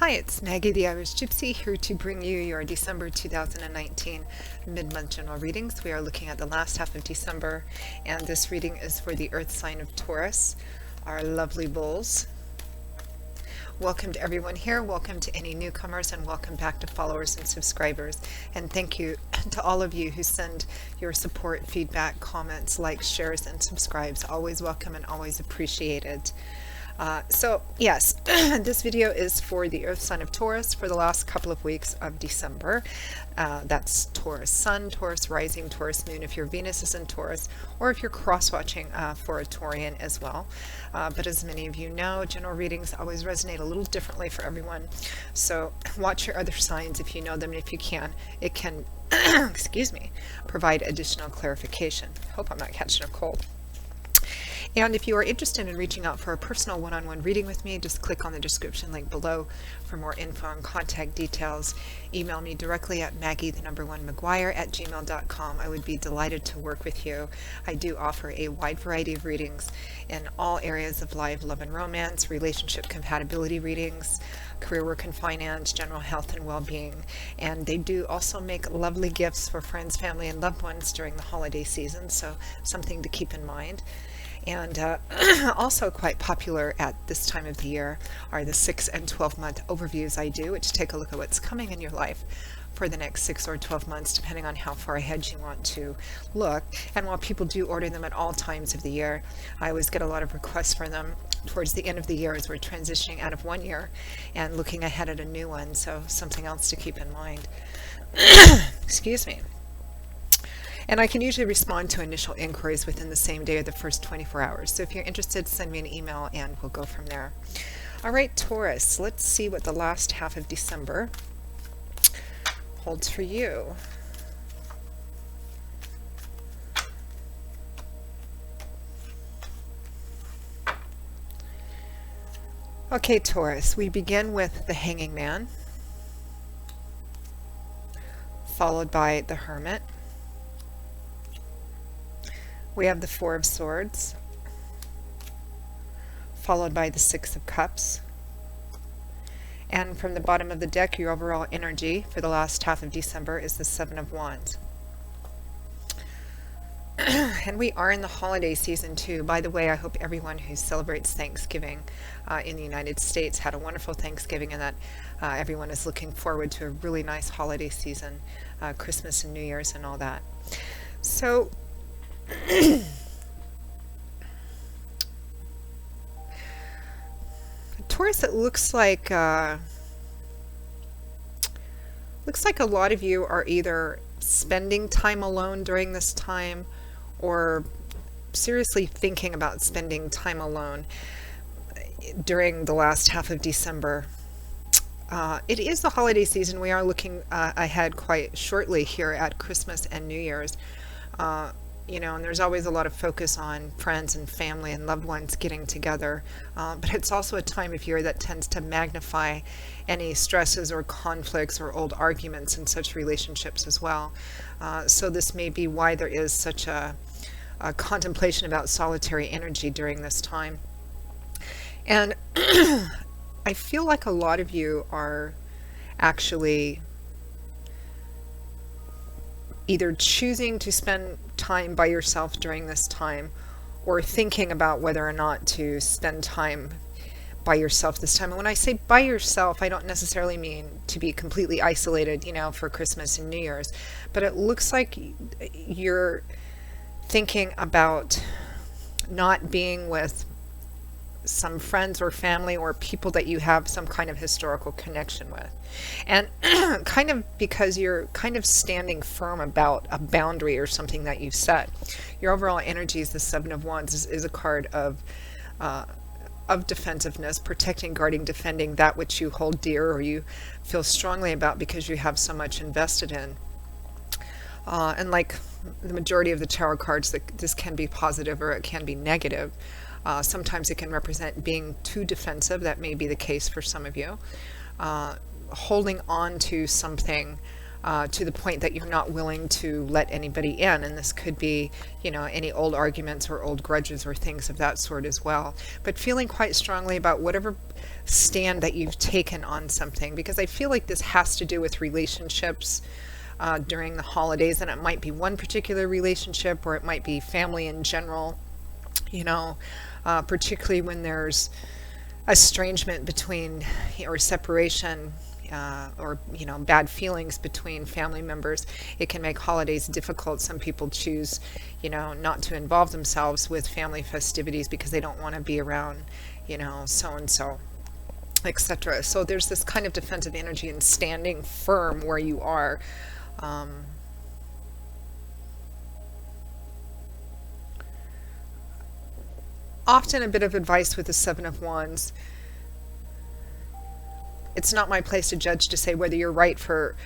Hi, it's Maggie the Irish Gypsy here to bring you your December 2019 mid-month general readings. We are looking at the last half of December, and this reading is for the earth sign of Taurus, our lovely bulls. Welcome to everyone here, welcome to any newcomers, and welcome back to followers and subscribers. And thank you to all of you who send your support, feedback, comments, likes, shares, and subscribes. Always welcome and always appreciated. Yes, this video is for the earth sign of Taurus for the last couple of weeks of December. That's Taurus Sun, Taurus Rising, Taurus Moon if your Venus is in Taurus, or if you're cross-watching for a Taurian as well. But as many of you know, general readings always resonate a little differently for everyone. So watch your other signs if you know them, and if you can, it can, excuse me, provide additional clarification. Hope I'm not catching a cold. And if you are interested in reaching out for a personal one-on-one reading with me, just click on the description link below for more info and contact details. Email me directly at maggie1maguire@gmail.com. I would be delighted to work with you. I do offer a wide variety of readings in all areas of life, love and romance, relationship compatibility readings, career, work and finance, general health and well-being. And they do also make lovely gifts for friends, family, and loved ones during the holiday season, so something to keep in mind. And also quite popular at this time of the year are the 6 and 12 month overviews I do, which take a look at what's coming in your life for the next 6 or 12 months, depending on how far ahead you want to look. And while people do order them at all times of the year, I always get a lot of requests for them towards the end of the year as we're transitioning out of one year and looking ahead at a new one, so something else to keep in mind. Excuse me. And I can usually respond to initial inquiries within the same day or the first 24 hours. So if you're interested, send me an email and we'll go from there. All right, Taurus, let's see what the last half of December holds for you. Okay, Taurus, we begin with the Hanging Man, followed by the Hermit. We have the Four of Swords, followed by the Six of Cups. And from the bottom of the deck, your overall energy for the last half of December is the Seven of Wands. And we are in the holiday season too. By the way, I hope everyone who celebrates Thanksgiving in the United States had a wonderful Thanksgiving, and that everyone is looking forward to a really nice holiday season, Christmas and New Year's and all that. So Taurus, it looks like a lot of you are either spending time alone during this time or seriously thinking about spending time alone during the last half of December. It is the holiday season. We are looking ahead quite shortly here at Christmas and New Year's. And there's always a lot of focus on friends and family and loved ones getting together. But it's also a time of year that tends to magnify any stresses or conflicts or old arguments in such relationships as well. So this may be why there is such a contemplation about solitary energy during this time. And I feel like a lot of you are actually either choosing to spend time by yourself during this time or thinking about whether or not to spend time by yourself this time. And when I say by yourself, I don't necessarily mean to be completely isolated, for Christmas and New Year's, but it looks like you're thinking about not being with some friends or family or people that you have some kind of historical connection with. And kind of because you're kind of standing firm about a boundary or something that you've set. Your overall energy is the Seven of Wands, is a card of defensiveness, protecting, guarding, defending that which you hold dear or you feel strongly about because you have so much invested in. And like the majority of the tarot cards, this can be positive or it can be negative. Sometimes it can represent being too defensive. That may be the case for some of you. Holding on to something to the point that you're not willing to let anybody in. And this could be, any old arguments or old grudges or things of that sort as well. But feeling quite strongly about whatever stand that you've taken on something, because I feel like this has to do with relationships during the holidays, and it might be one particular relationship, or it might be family in general, you know, particularly when there's estrangement between, or separation, or bad feelings between family members. It can make holidays difficult. Some people choose not to involve themselves with family festivities because they don't want to be around so and so, etc. So there's this kind of defensive energy and standing firm where you are. Often a bit of advice with the Seven of Wands. It's not my place to judge, to say whether you're right for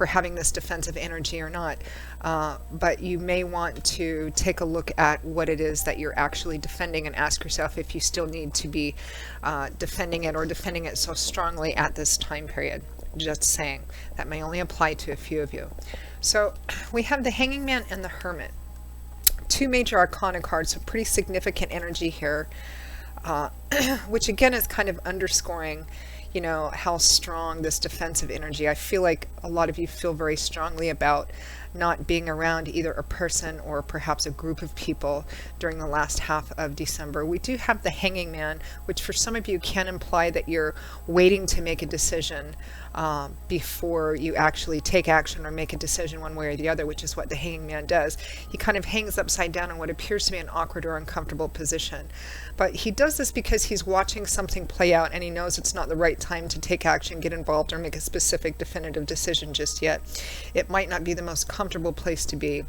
having this defensive energy or not, but you may want to take a look at what it is that you're actually defending and ask yourself if you still need to be defending it, or defending it so strongly at this time period. Just saying, that may only apply to a few of you. So we have the Hanging Man and the Hermit, two major arcana cards, so pretty significant energy here, which again is kind of underscoring how strong this defensive energy. I feel like a lot of you feel very strongly about not being around either a person or perhaps a group of people during the last half of December. We do have the Hanging Man, which for some of you can imply that you're waiting to make a decision before you actually take action or make a decision one way or the other, which is what the Hanging Man does. He kind of hangs upside down in what appears to be an awkward or uncomfortable position. But he does this because he's watching something play out, and he knows it's not the right time to take action, get involved, or make a specific definitive decision just yet. It might not be the most comfortable place to be.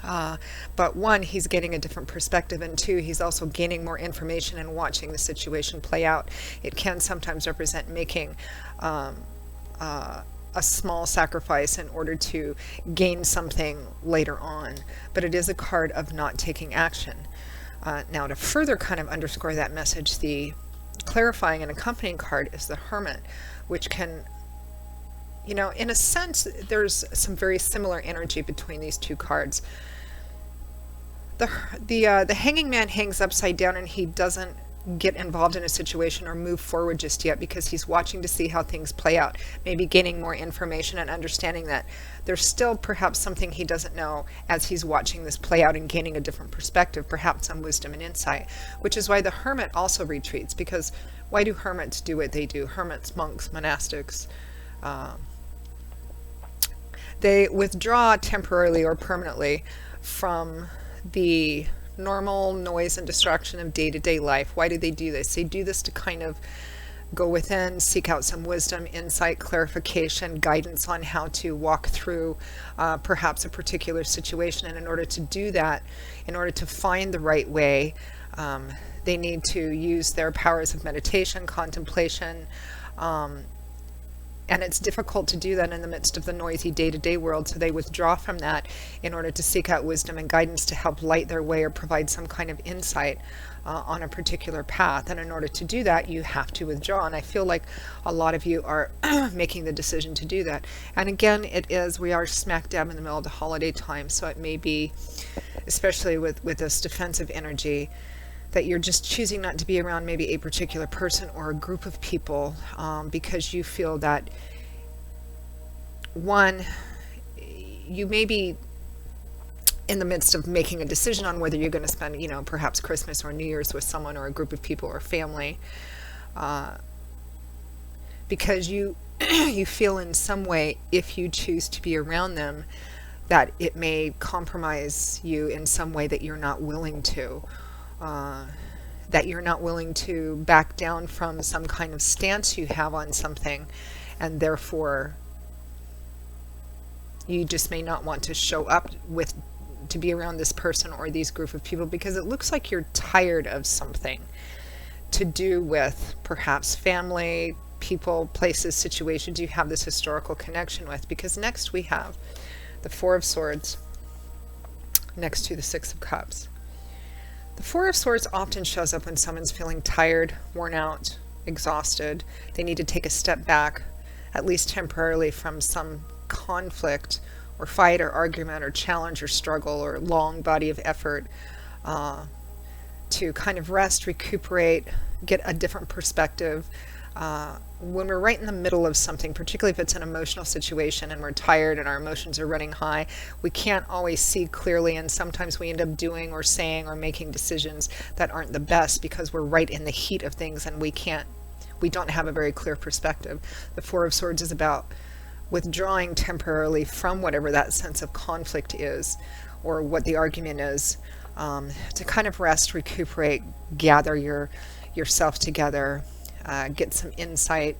But one, he's getting a different perspective, and two, he's also gaining more information and watching the situation play out. It can sometimes represent making a small sacrifice in order to gain something later on, but it is a card of not taking action. Now, to further kind of underscore that message, the clarifying and accompanying card is the Hermit, which can, in a sense, there's some very similar energy between these two cards. The Hanging Man hangs upside down, and he doesn't get involved in a situation or move forward just yet because he's watching to see how things play out, maybe gaining more information and understanding that there's still perhaps something he doesn't know as he's watching this play out and gaining a different perspective, perhaps some wisdom and insight, which is why the Hermit also retreats. Because why do hermits do what they do? Hermits, monks, monastics, they withdraw temporarily or permanently from the normal noise and distraction of day-to-day life. Why do they do this? They do this to kind of go within, seek out some wisdom, insight, clarification, guidance on how to walk through perhaps a particular situation. And in order to do that, in order to find the right way, they need to use their powers of meditation, contemplation, and it's difficult to do that in the midst of the noisy day-to-day world, so they withdraw from that in order to seek out wisdom and guidance to help light their way or provide some kind of insight on a particular path. And in order to do that, you have to withdraw. And I feel like a lot of you are making the decision to do that. And again, we are smack dab in the middle of the holiday time, so it may be, especially with this defensive energy, that you're just choosing not to be around maybe a particular person or a group of people because you feel that, one, you may be in the midst of making a decision on whether you're going to spend, perhaps Christmas or New Year's with someone or a group of people or family, because you feel in some way, if you choose to be around them, that it may compromise you in some way that you're not willing to. That you're not willing to back down from some kind of stance you have on something, and therefore you just may not want to show up to be around this person or these group of people because it looks like you're tired of something to do with perhaps family, people, places, situations you have this historical connection with. Because next we have the Four of Swords next to the Six of Cups. The Four of Swords often shows up when someone's feeling tired, worn out, exhausted. They need to take a step back, at least temporarily, from some conflict or fight or argument or challenge or struggle or long body of effort to kind of rest, recuperate, get a different perspective. When we're right in the middle of something, particularly if it's an emotional situation and we're tired and our emotions are running high, we can't always see clearly, and sometimes we end up doing or saying or making decisions that aren't the best because we're right in the heat of things and we don't have a very clear perspective. The Four of Swords is about withdrawing temporarily from whatever that sense of conflict is or what the argument is, to kind of rest, recuperate, gather yourself together, get some insight.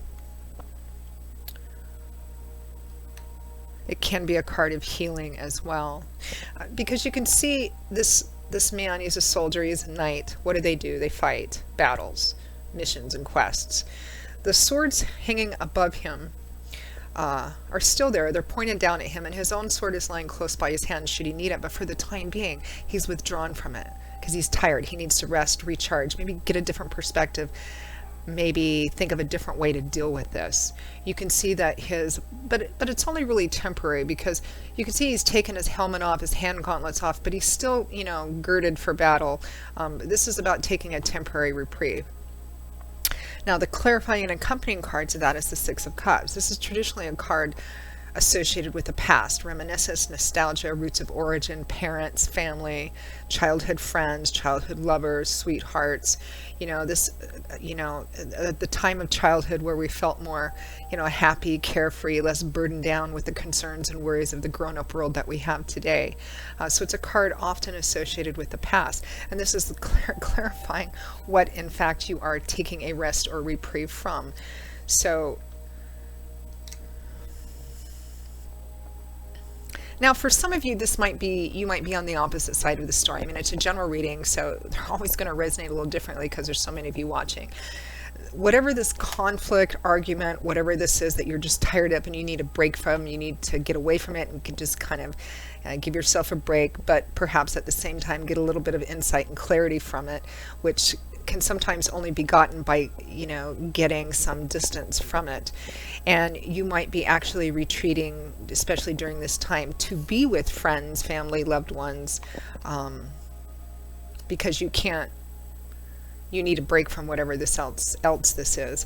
It can be a card of healing as well, because you can see this man, he's a soldier, he's a knight. What do? They fight battles, missions, and quests. The swords hanging above him are still there. They're pointed down at him, and his own sword is lying close by his hand should he need it, but for the time being he's withdrawn from it because he's tired. He needs to rest, recharge, maybe get a different perspective, maybe think of a different way to deal with this. You can see that but it's only really temporary, because you can see he's taken his helmet off, his hand gauntlets off, but he's still, girded for battle. This is about taking a temporary reprieve. Now, the clarifying and accompanying card to that is the Six of Cups. This is traditionally a card associated with the past, reminiscence, nostalgia, roots of origin, parents, family, childhood friends, childhood lovers, sweethearts. At the time of childhood where we felt more, happy, carefree, less burdened down with the concerns and worries of the grown-up world that we have today. So it's a card often associated with the past. And this is clarifying what, in fact, you are taking a rest or reprieve from. So now, for some of you, you might be on the opposite side of the story. I mean, it's a general reading, so they're always going to resonate a little differently because there's so many of you watching. Whatever this conflict, argument, whatever this is that you're just tired of and you need a break from, you need to get away from it and can just kind of give yourself a break, but perhaps at the same time get a little bit of insight and clarity from it, which can sometimes only be gotten by, getting some distance from it. And you might be actually retreating, especially during this time, to be with friends, family, loved ones, because you need a break from whatever else this is.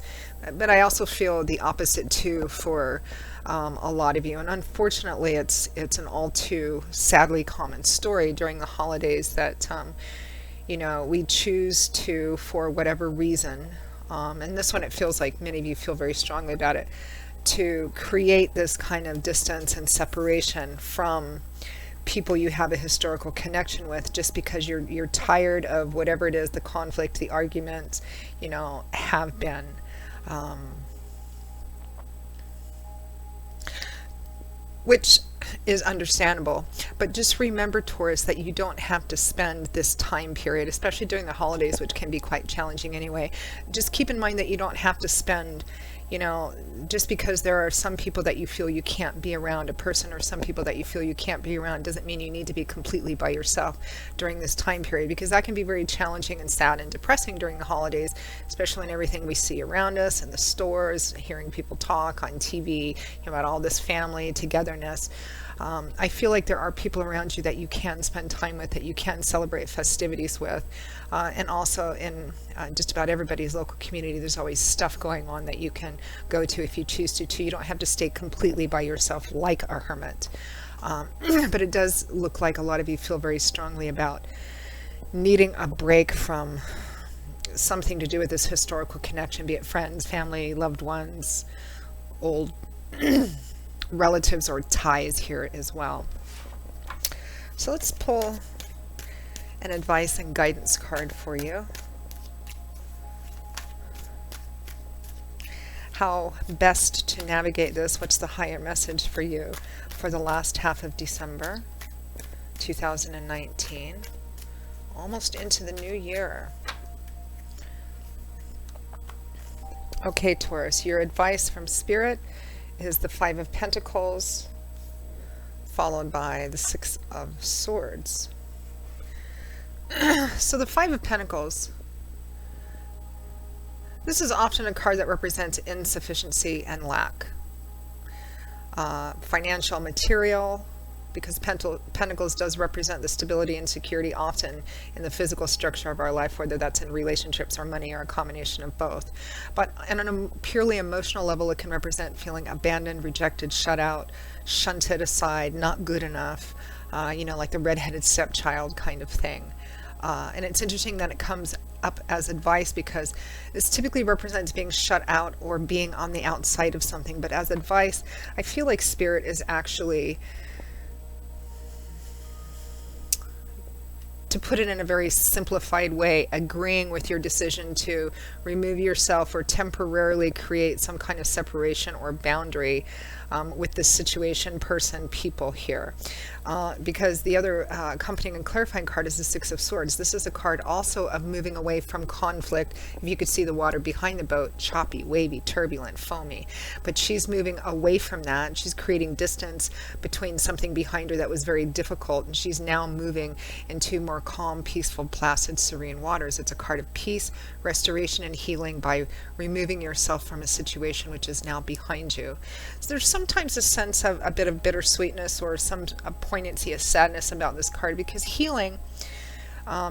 But I also feel the opposite too for a lot of you. And unfortunately, it's an all too sadly common story during the holidays that we choose to, for whatever reason, and this one it feels like many of you feel very strongly about it, to create this kind of distance and separation from people you have a historical connection with, just because you're tired of whatever it is, the conflict, the arguments, have been. Which is understandable, but just remember, Taurus, that you don't have to spend this time period, especially during the holidays, which can be quite challenging anyway. Just keep in mind that you don't have to spend, just because there are some people that you feel you can't be around, a person or some people that you feel you can't be around, doesn't mean you need to be completely by yourself during this time period, because that can be very challenging and sad and depressing during the holidays, especially when everything we see around us in the stores, hearing people talk on TV about all this family togetherness. I feel like there are people around you that you can spend time with, that you can celebrate festivities with, and also in just about everybody's local community, there's always stuff going on that you can go to if you choose to. You don't have to stay completely by yourself like a hermit. But it does look like a lot of you feel very strongly about needing a break from something to do with this historical connection, be it friends, family, loved ones, old relatives, or ties here as well. So let's pull an advice and guidance card for you. How best to navigate this? What's the higher message for you for the last half of December 2019, almost into the new year? Okay, Taurus, your advice from Spirit is the Five of Pentacles, followed by the Six of Swords. So the Five of Pentacles, this is often a card that represents insufficiency and lack. Financial, material, because Pentacles does represent the stability and security often in the physical structure of our life, whether that's in relationships or money or a combination of both. But on a purely emotional level, it can represent feeling abandoned, rejected, shut out, shunted aside, not good enough, like the redheaded stepchild kind of thing. And it's interesting that it comes up as advice because this typically represents being shut out or being on the outside of something. But as advice, I feel like Spirit is actually, to put it in a very simplified way, agreeing with your decision to remove yourself or temporarily create some kind of separation or boundary with this situation, person, people here. Because the other accompanying and clarifying card is the Six of Swords. This is a card also of moving away from conflict. If you could see the water behind the boat, choppy, wavy, turbulent, foamy. But she's moving away from that. She's creating distance between something behind her that was very difficult, and she's now moving into more calm, peaceful, placid, serene waters. It's a card of peace, restoration, and healing by removing yourself from a situation which is now behind you. So there's sometimes a sense of a bit of bittersweetness or a poignancy, a sadness about this card, because healing,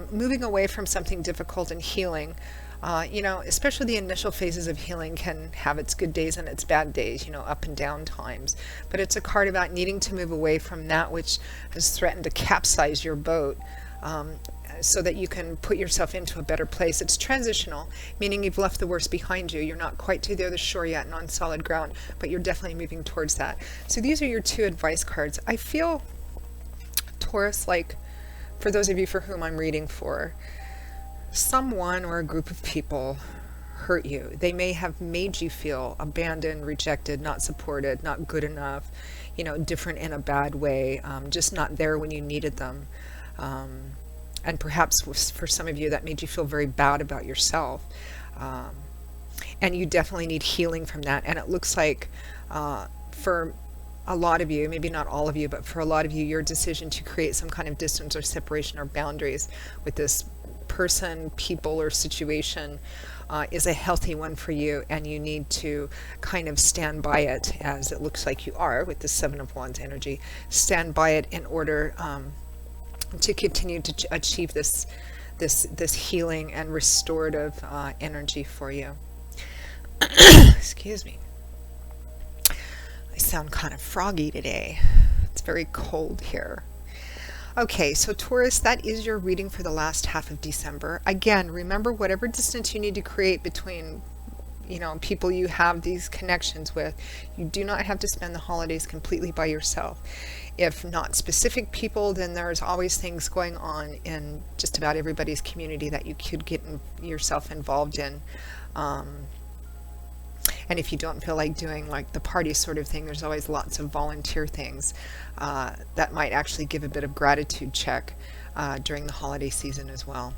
moving away from something difficult and healing, especially the initial phases of healing can have its good days and its bad days, up and down times. But it's a card about needing to move away from that which has threatened to capsize your boat, so that you can put yourself into a better place. It's transitional, meaning you've left the worst behind you. You're not quite to the other shore yet and on solid ground, but you're definitely moving towards that. So these are your two advice cards. I feel, Taurus, like for those of you for whom I'm reading for, someone or a group of people hurt you. They may have made you feel abandoned, rejected, not supported, not good enough, different in a bad way, just not there when you needed them. And perhaps for some of you that made you feel very bad about yourself. And you definitely need healing from that. And it looks like for a lot of you, maybe not all of you, but for a lot of you, your decision to create some kind of distance or separation or boundaries with this person, people, or situation is a healthy one for you, and you need to kind of stand by it, as it looks like you are with the Seven of Wands energy. Stand by it in order to continue to achieve this healing and restorative energy for you. Excuse me. I sound kind of froggy today. It's very cold here. Okay, so Taurus, that is your reading for the last half of December. Again, remember, whatever distance you need to create between people you have these connections with, you do not have to spend the holidays completely by yourself. If not specific people, then there's always things going on in just about everybody's community that you could get yourself involved in. And if you don't feel like doing like the party sort of thing, there's always lots of volunteer things that might actually give a bit of gratitude check during the holiday season as well.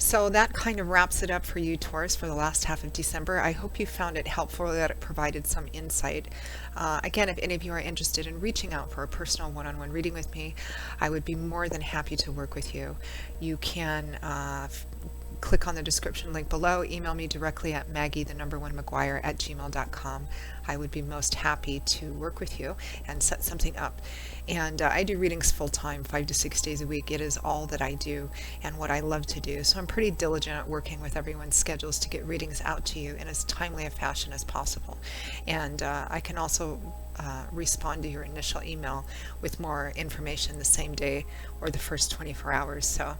So that kind of wraps it up for you, Taurus, for the last half of December. I hope you found it helpful, that it provided some insight. Again, if any of you are interested in reaching out for a personal one-on-one reading with me, I would be more than happy to work with you. You can click on the description link below, email me directly at maggie1mcguire@gmail.com. I would be most happy to work with you and set something up. And I do readings full-time, 5 to 6 days a week. It is all that I do and what I love to do. So I'm pretty diligent at working with everyone's schedules to get readings out to you in as timely a fashion as possible. And I can also respond to your initial email with more information the same day or the first 24 hours. So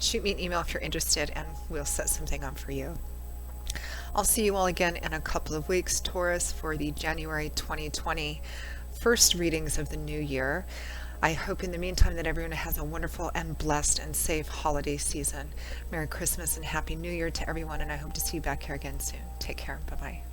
shoot me an email if you're interested, and we'll set something up for you. I'll see you all again in a couple of weeks, Taurus, for the January 2020 first readings of the new year. I hope in the meantime that everyone has a wonderful and blessed and safe holiday season. Merry Christmas and Happy New Year to everyone, and I hope to see you back here again soon. Take care. Bye-bye.